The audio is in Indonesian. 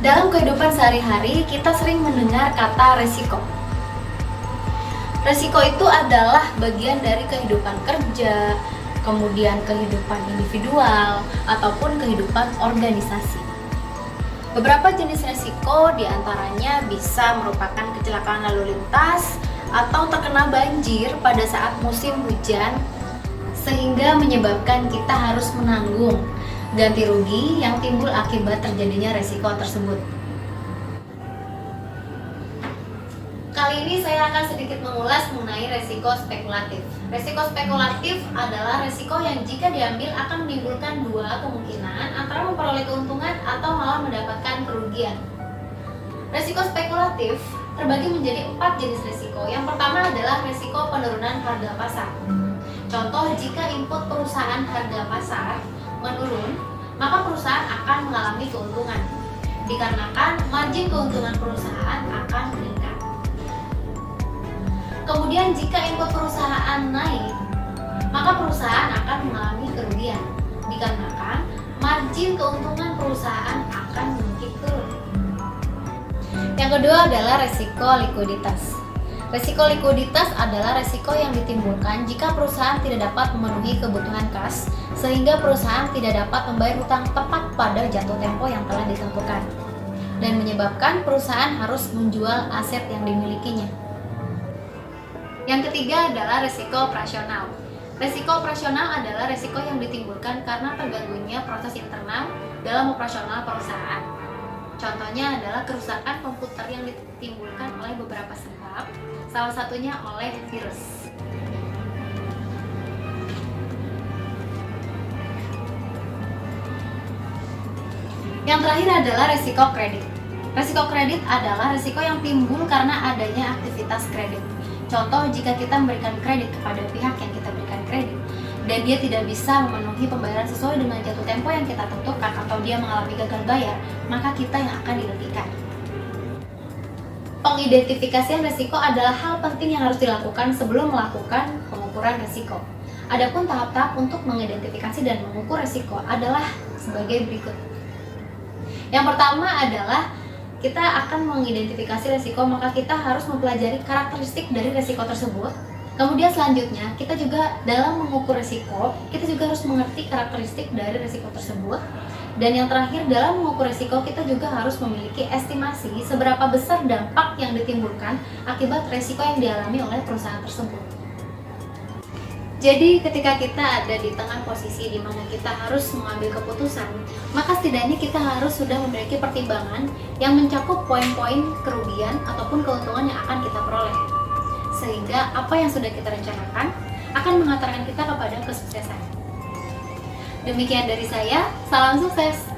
Dalam kehidupan sehari-hari, kita sering mendengar kata resiko. Resiko itu adalah bagian dari kehidupan kerja, kemudian kehidupan individual, ataupun kehidupan organisasi. Beberapa jenis resiko diantaranya bisa merupakan kecelakaan lalu lintas atau terkena banjir pada saat musim hujan, sehingga menyebabkan kita harus menanggung ganti rugi yang timbul akibat terjadinya resiko tersebut. Kali ini saya akan sedikit mengulas mengenai resiko spekulatif. Resiko spekulatif adalah resiko yang jika diambil akan menimbulkan dua kemungkinan antara memperoleh keuntungan atau malah mendapatkan kerugian. Resiko spekulatif terbagi menjadi 4 jenis resiko. Yang pertama adalah resiko penurunan harga pasar. Contoh, jika input perusahaan harga pasar menurun, maka perusahaan akan mengalami keuntungan dikarenakan margin keuntungan perusahaan akan meningkat. Kemudian jika input perusahaan naik, maka perusahaan akan mengalami kerugian dikarenakan margin keuntungan perusahaan akan mungkin turun. Yang kedua adalah resiko likuiditas. Resiko likuiditas adalah resiko yang ditimbulkan jika perusahaan tidak dapat memenuhi kebutuhan kas, sehingga perusahaan tidak dapat membayar hutang tepat pada jatuh tempo yang telah ditentukan, dan menyebabkan perusahaan harus menjual aset yang dimilikinya. Yang ketiga adalah resiko operasional. Resiko operasional adalah resiko yang ditimbulkan karena terganggunya proses internal dalam operasional perusahaan. Contohnya adalah kerusakan komputer yang ditimbulkan oleh beberapa sebab, salah satunya oleh virus. Yang terakhir adalah resiko kredit. Resiko kredit adalah resiko yang timbul karena adanya aktivitas kredit. Contoh, jika kita memberikan kredit kepada pihak yang kita berikan kredit dan dia tidak bisa memenuhi pembayaran sesuai dengan jatuh tempo yang kita tentukan atau dia mengalami gagal bayar, maka kita yang akan dirugikan. Pengidentifikasian resiko adalah hal penting yang harus dilakukan sebelum melakukan pengukuran resiko. Adapun tahap-tahap untuk mengidentifikasi dan mengukur resiko adalah sebagai berikut. Yang pertama adalah kita akan mengidentifikasi resiko, maka kita harus mempelajari karakteristik dari resiko tersebut. Kemudian selanjutnya, kita juga dalam mengukur resiko, kita juga harus mengerti karakteristik dari resiko tersebut. Dan yang terakhir, dalam mengukur resiko, kita juga harus memiliki estimasi seberapa besar dampak yang ditimbulkan akibat resiko yang dialami oleh perusahaan tersebut. Jadi ketika kita ada di tengah posisi di mana kita harus mengambil keputusan, maka setidaknya kita harus sudah memiliki pertimbangan yang mencakup poin-poin kerugian ataupun keuntungan yang akan kita peroleh. Sehingga apa yang sudah kita rencanakan akan mengantarkan kita kepada kesuksesan. Demikian dari saya, salam sukses!